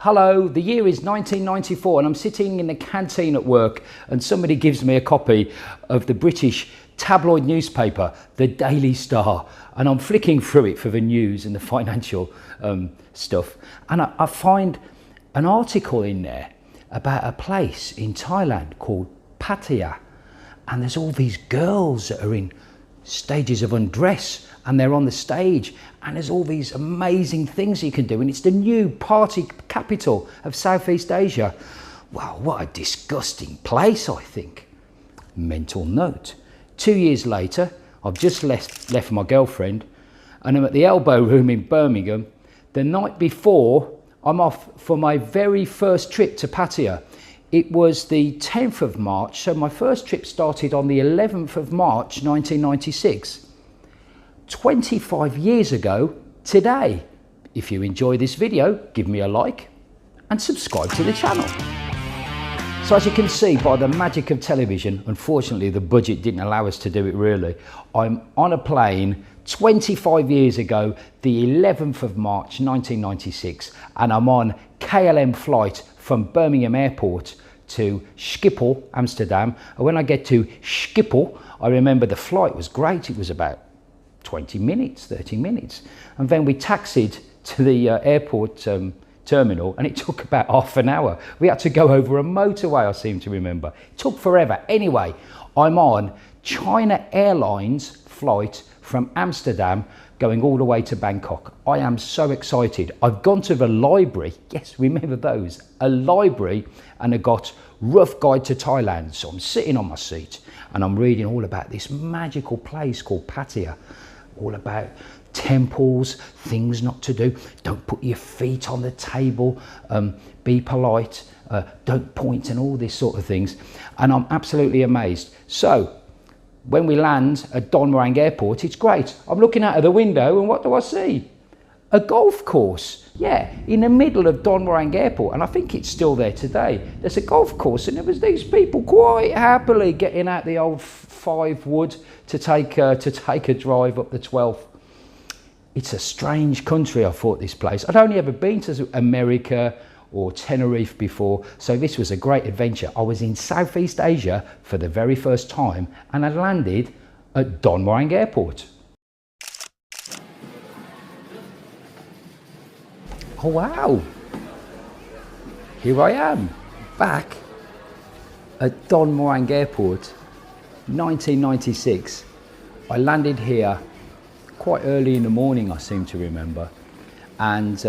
Hello, the year is 1994 and I'm sitting in the canteen at work and somebody gives me a copy of the British tabloid newspaper, the Daily Star, and I'm flicking through it for the news and the financial stuff, and I find an article in there about a place in Thailand called Pattaya, and there's all these girls that are in stages of undress and they're on the stage and there's all these amazing things you can do, and it's the new party capital of Southeast Asia. Wow, what a disgusting place, I think. Mental note. 2 years later, I've just left my girlfriend and I'm at the Elbow Room in Birmingham. The night before, I'm off for my very first trip to Pattaya. It was the 10th of March, so my first trip started on the 11th of March 1996. 25 years ago today. If you enjoy this video, give me a like and subscribe to the channel. So as you can see by the magic of television, unfortunately the budget didn't allow us to do it really, I'm on a plane 25 years ago, the 11th of March 1996, and I'm on KLM flight from Birmingham Airport to Schiphol, Amsterdam. And when I get to Schiphol, I remember the flight was great. It was about 20 minutes, 30 minutes. And then we taxied to the airport terminal and it took about half an hour. We had to go over a motorway, I seem to remember. It took forever. Anyway, I'm on China Airlines flight from Amsterdam going all the way to Bangkok. I am so excited. I've gone to the library, yes, remember those, a library, and I got Rough Guide to Thailand. So I'm sitting on my seat and I'm reading all about this magical place called Pattaya, all about temples, things not to do, don't put your feet on the table, be polite, don't point, and all this sort of things. And I'm absolutely amazed. So when we land at Don Muang airport, it's great. I'm looking out of the window and what do I see? A golf course, yeah, in the middle of Don Muang airport, and I think it's still there today. There's a golf course and there was these people quite happily getting out the old 5 wood to take a drive up the 12th. It's a strange country, I thought, this place. I'd only ever been to America or Tenerife before, so this was a great adventure. I was in Southeast Asia for the very first time and I landed at Don Muang airport. Oh wow, here I am, back at Don Muang airport, 1996. I landed here quite early in the morning, I seem to remember, and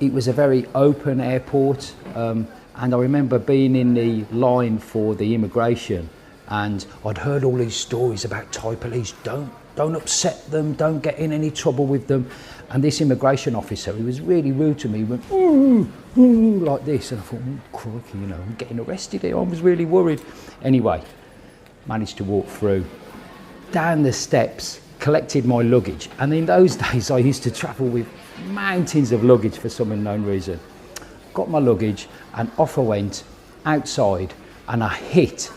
it was a very open airport, and I remember being in the line for the immigration, and I'd heard all these stories about Thai police. Don't upset them, don't get in any trouble with them. And this immigration officer, he was really rude to me. He went, ooh, ooh, like this. And I thought, crikey, you know, I'm getting arrested here. I was really worried. Anyway, managed to walk through, down the steps, collected my luggage. And in those days, I used to travel with mountains of luggage for some unknown reason. Got my luggage and off I went outside, and I hit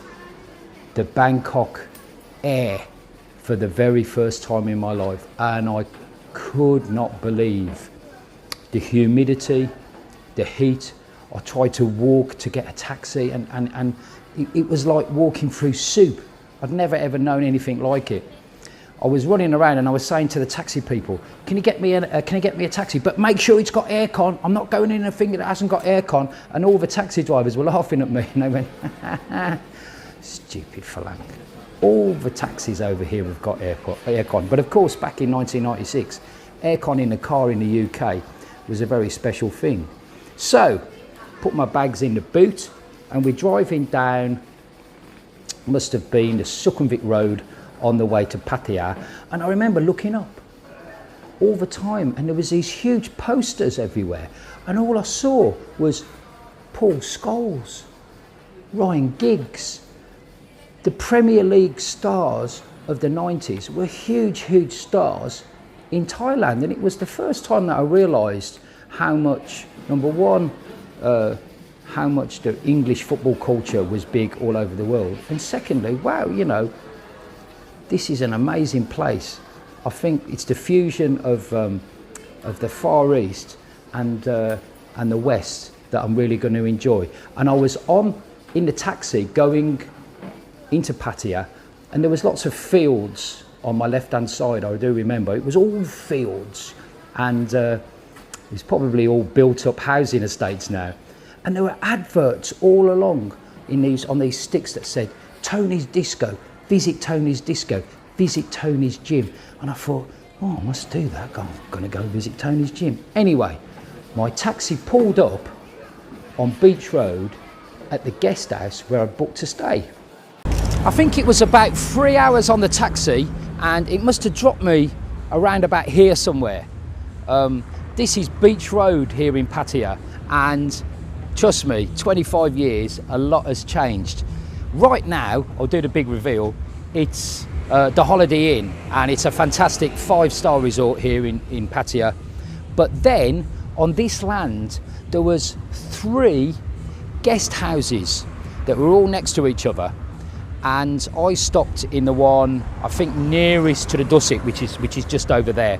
the Bangkok air for the very first time in my life, and I could not believe the humidity, the heat. I tried to walk to get a taxi, and it was like walking through soup. I'd never ever known anything like it. I was running around and I was saying to the taxi people, can you get me a taxi, but make sure it's got aircon. I'm not going in a thing that hasn't got aircon. And all the taxi drivers were laughing at me and they went, stupid phalanx. All the taxis over here have got aircon. But of course, back in 1996, aircon in a car in the UK was a very special thing. So, put my bags in the boot and we're driving down, must have been the Sukhumvit Road on the way to Pattaya. And I remember looking up all the time and there was these huge posters everywhere. And all I saw was Paul Scholes, Ryan Giggs. The Premier League stars of the 90s were huge stars in Thailand, and it was the first time that I realised how much, number one, how much the English football culture was big all over the world, and secondly, wow, you know, this is an amazing place. I think it's the fusion of the Far East and and the west that I'm really going to enjoy. And I was in the taxi going into Pattaya, and there was lots of fields on my left-hand side. I do remember it was all fields, and it's probably all built-up housing estates now. And there were adverts all along on these sticks that said, Tony's Disco, visit Tony's Disco, visit Tony's Gym. And I thought, oh, I must do that. I'm going to go visit Tony's Gym. Anyway, my taxi pulled up on Beach Road at the guest house where I booked to stay. I think it was about 3 hours on the taxi, and it must have dropped me around about here somewhere. This is Beach Road here in Pattaya, and trust me, 25 years, a lot has changed. Right now, I'll do the big reveal, it's the Holiday Inn, and it's a fantastic 5-star resort here in Pattaya. But then, on this land, there was 3 guest houses that were all next to each other. And I stopped in the one, I think, nearest to the Dusit, which is just over there.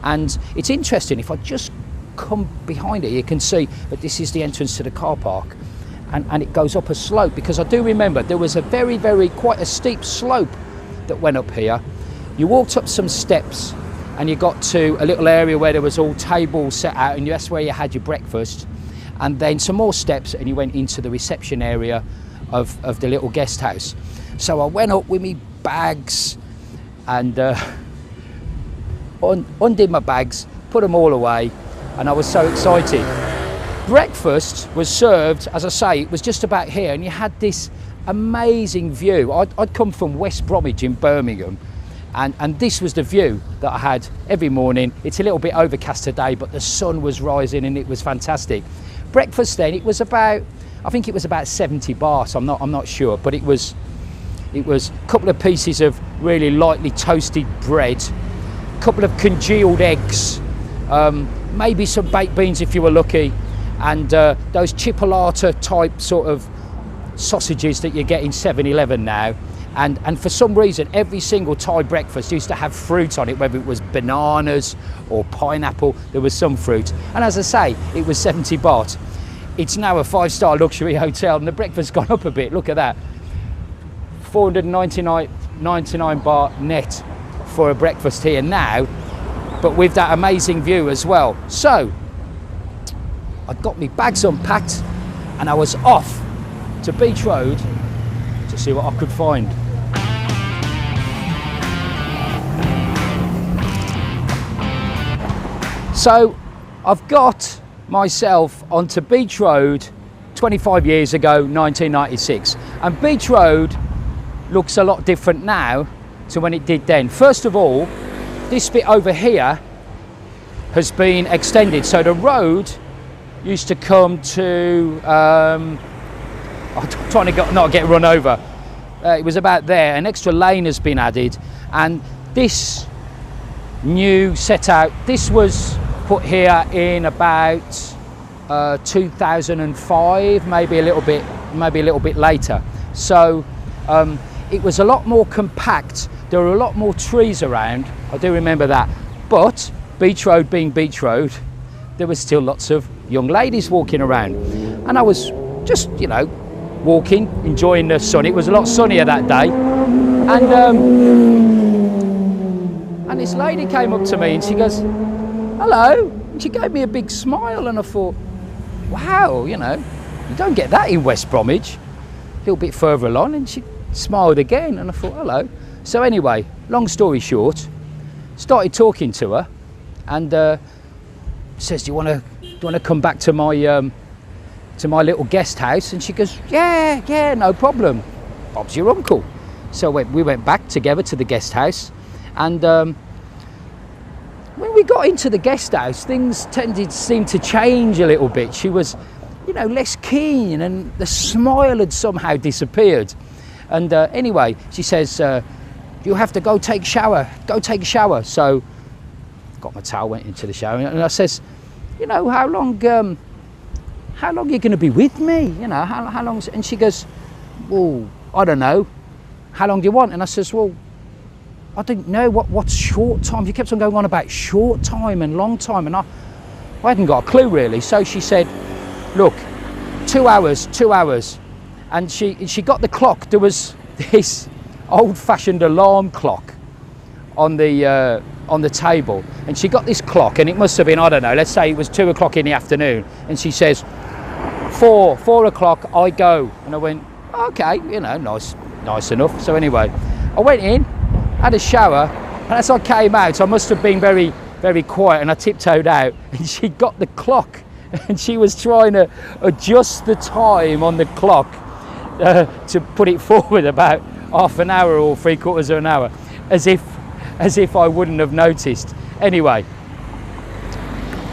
And it's interesting, if I just come behind it, you can see that this is the entrance to the car park, and it goes up a slope, because I do remember there was a quite a steep slope that went up here. You walked up some steps and you got to a little area where there was all tables set out, and that's where you had your breakfast, and then some more steps and you went into the reception area of the little guest house. So I went up with me bags and undid my bags, put them all away, and I was so excited. Breakfast was served, as I say, it was just about here, and you had this amazing view. I'd come from West Bromwich in Birmingham, and this was the view that I had every morning. It's a little bit overcast today, but the sun was rising and it was fantastic. Breakfast then, it was about, I think it was about 70 baht, I'm not sure, but it was a couple of pieces of really lightly toasted bread, a couple of congealed eggs, maybe some baked beans if you were lucky, and those chipolata type sort of sausages that you get in 7-Eleven now. And for some reason, every single Thai breakfast used to have fruit on it, whether it was bananas or pineapple, there was some fruit. And as I say, it was 70 baht. It's now a 5-star luxury hotel, and the breakfast's gone up a bit. Look at that. 499 baht net for a breakfast here now, but with that amazing view as well. So I got my bags unpacked and I was off to Beach Road to see what I could find. So I've got myself onto Beach Road 25 years ago, 1996, and Beach Road looks a lot different now to when it did then. First of all, this bit over here has been extended, so the road used to come to I'm trying to not get run over. It was about there. An extra lane has been added, and this new set out, this was put here in about 2005, maybe a little bit later. So it was a lot more compact. There were a lot more trees around, I do remember that. But Beach Road being Beach Road, there was still lots of young ladies walking around, and I was just, you know, walking, enjoying the sun. It was a lot sunnier that day, and this lady came up to me and she goes, hello, and she gave me a big smile, and I thought, wow, you know, you don't get that in West Bromwich. A little bit further along, and she smiled again, and I thought, hello. So anyway, long story short, started talking to her, and says, do you want to come back to my little guest house? And she goes, yeah, no problem. Bob's your uncle. So we went back together to the guest house, and when we got into the guest house, things seemed to change a little bit. She was, you know, less keen, and the smile had somehow disappeared. And anyway, she says, you have to go take a shower. So got my towel, went into the shower, and I says, you know, how long are you going to be with me? You know, how long? And she goes, well, I don't know. How long do you want? And I says, well, I didn't know what's short time. She kept on going on about short time and long time, and I hadn't got a clue really. So she said, look, 2 hours, 2 hours. And she got the clock. There was this old-fashioned alarm clock on the table, and she got this clock, and it must have been, I don't know, let's say it was 2 o'clock in the afternoon, and she says, 4 o'clock I go. And I went, okay, you know, nice enough. So anyway, I went in, had a shower, and as I came out, I must have been very, very quiet, and I tiptoed out, and she got the clock, and she was trying to adjust the time on the clock to put it forward about half an hour or 3/4 of an hour, as if I wouldn't have noticed. Anyway,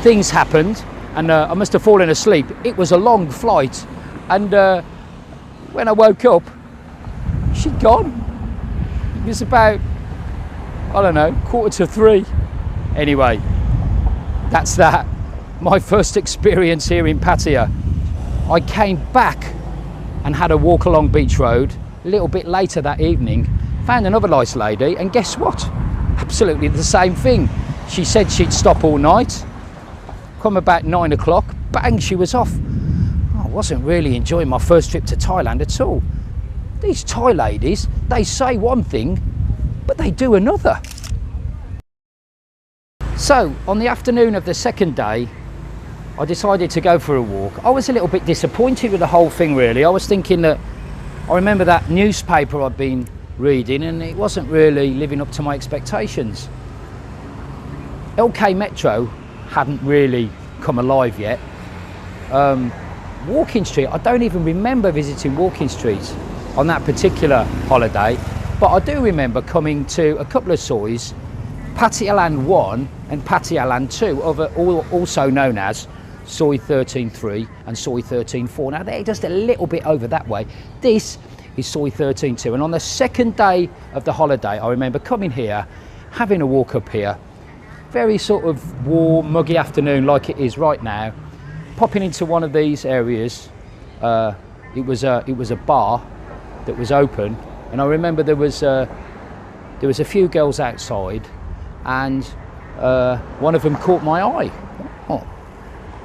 things happened, and I must have fallen asleep. It was a long flight, and when I woke up, she'd gone. It was about, I don't know, 2:45. Anyway, that's that. My first experience here in Pattaya. I came back and had a walk along Beach Road a little bit later that evening, found another nice lady, and guess what? Absolutely the same thing. She said she'd stop all night. Come about 9 o'clock, bang, she was off. I wasn't really enjoying my first trip to Thailand at all. These Thai ladies, they say one thing, but they do another. So, on the afternoon of the second day, I decided to go for a walk. I was a little bit disappointed with the whole thing really. I was thinking that, I remember that newspaper I'd been reading, and it wasn't really living up to my expectations. LK Metro hadn't really come alive yet. Walking Street, I don't even remember visiting Walking Street on that particular holiday, but I do remember coming to a couple of sois, Pattaya Land 1 and Pattaya Land 2, also known as Soi 13.3 and Soi 13.4. Now they're just a little bit over that way. This is Soi 13.2, and on the second day of the holiday, I remember coming here, having a walk up here, very sort of warm, muggy afternoon like it is right now, popping into one of these areas. It was a bar that was open, and I remember there was a few girls outside, and one of them caught my eye. Oh,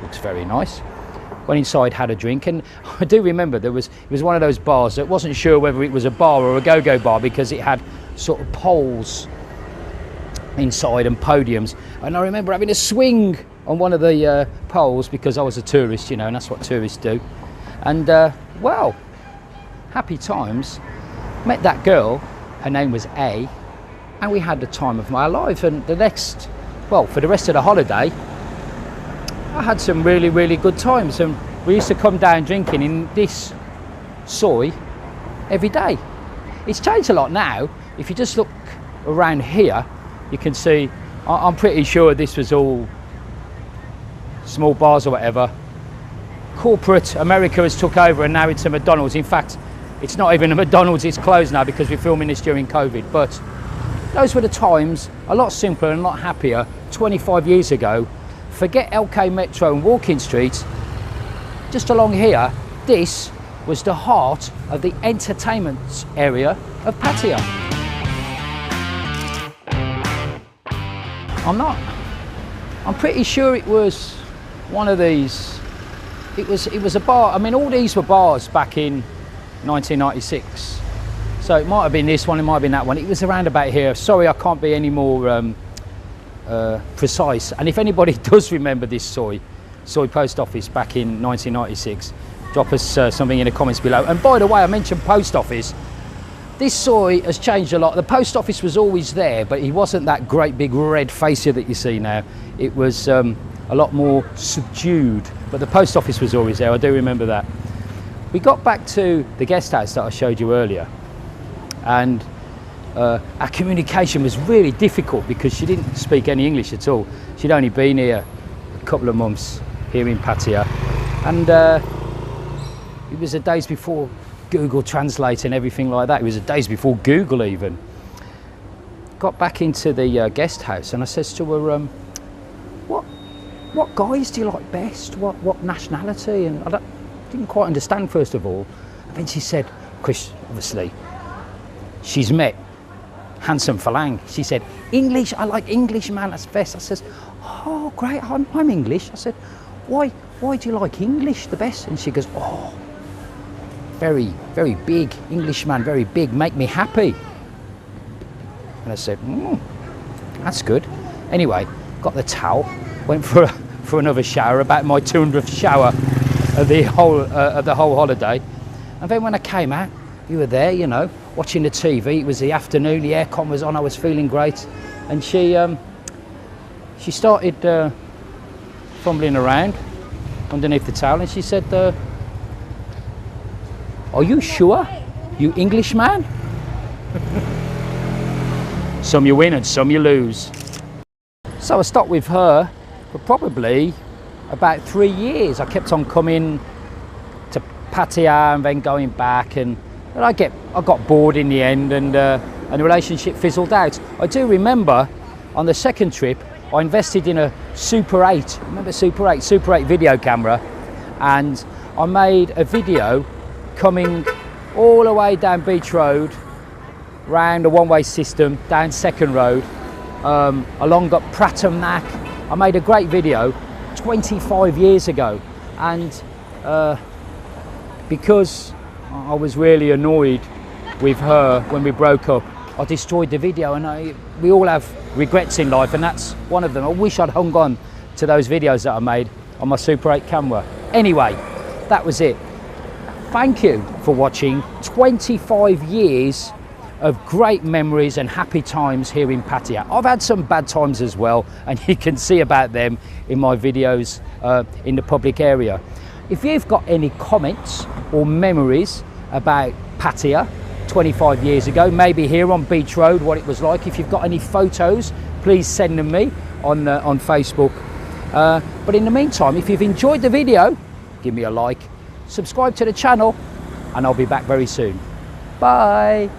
looks very nice. Went inside, had a drink, and I do remember it was one of those bars that wasn't sure whether it was a bar or a go-go bar, because it had sort of poles inside and podiums, and I remember having a swing on one of the poles because I was a tourist, you know, and that's what tourists do. And well, happy times. Met that girl, her name was A, and we had the time of my life. And for the rest of the holiday, I had some really, really good times, and we used to come down drinking in this soy every day. It's changed a lot now. If you just look around here, you can see, I'm pretty sure this was all small bars or whatever. Corporate America has took over, and now it's a McDonald's. In fact, it's not even a McDonald's, it's closed now because we're filming this during COVID. But those were the times, a lot simpler and a lot happier 25 years ago. Forget LK Metro and Walking Street. Just along here, this was the heart of the entertainment area of Pattaya. I'm pretty sure it was one of these. It was a bar. I mean, all these were bars back in 1996. So it might have been this one, it might have been that one. It was around about here. Sorry, I can't be any more precise. And if anybody does remember this soy post office back in 1996, drop us something in the comments below. And by the way, I mentioned post office. This soy has changed a lot. The post office was always there, but he wasn't that great big red facer that you see now. It was a lot more subdued, but the post office was always there. I do remember that. We got back to the guest house that I showed you earlier, and our communication was really difficult because she didn't speak any English at all. She'd only been here a couple of months here in Pattaya, and it was the days before Google Translate and everything like that. It was the days before Google even. Got back into the guest house, and I says to her, what guys do you like best? What nationality? And I didn't quite understand first of all. And then she said, Chris, obviously, she's met handsome Falang. She said, English, I like English, man, that's best. I says, oh, great, I'm English. I said, why do you like English the best? And she goes, oh, very, very big, Englishman, very big, make me happy. And I said, that's good. Anyway, got the towel, went for another shower, about my 200th shower of the whole holiday. And then when I came out, you were there, you know, watching the TV. It was the afternoon, the aircon was on, I was feeling great. And she started fumbling around underneath the towel, and she said, are you sure, you Englishman? Some you win and some you lose. So I stopped with her for probably about 3 years. I kept on coming to Pattaya and then going back, and I got bored in the end, and the relationship fizzled out. I do remember on the second trip I invested in a Super 8, remember Super 8 video camera, and I made a video coming all the way down Beach Road, round a one-way system, down Second Road, along got Pattaya. I made a great video 25 years ago, and because I was really annoyed with her when we broke up, I destroyed the video, and we all have regrets in life, and that's one of them. I wish I'd hung on to those videos that I made on my Super 8 camera. Anyway, that was it. Thank you for watching 25 years of great memories and happy times here in Pattaya. I've had some bad times as well, and you can see about them in my videos in the public area. If you've got any comments or memories about Pattaya 25 years ago, maybe here on Beach Road, what it was like, if you've got any photos, please send them me on Facebook. But in the meantime, if you've enjoyed the video, give me a like, subscribe to the channel, and I'll be back very soon. Bye.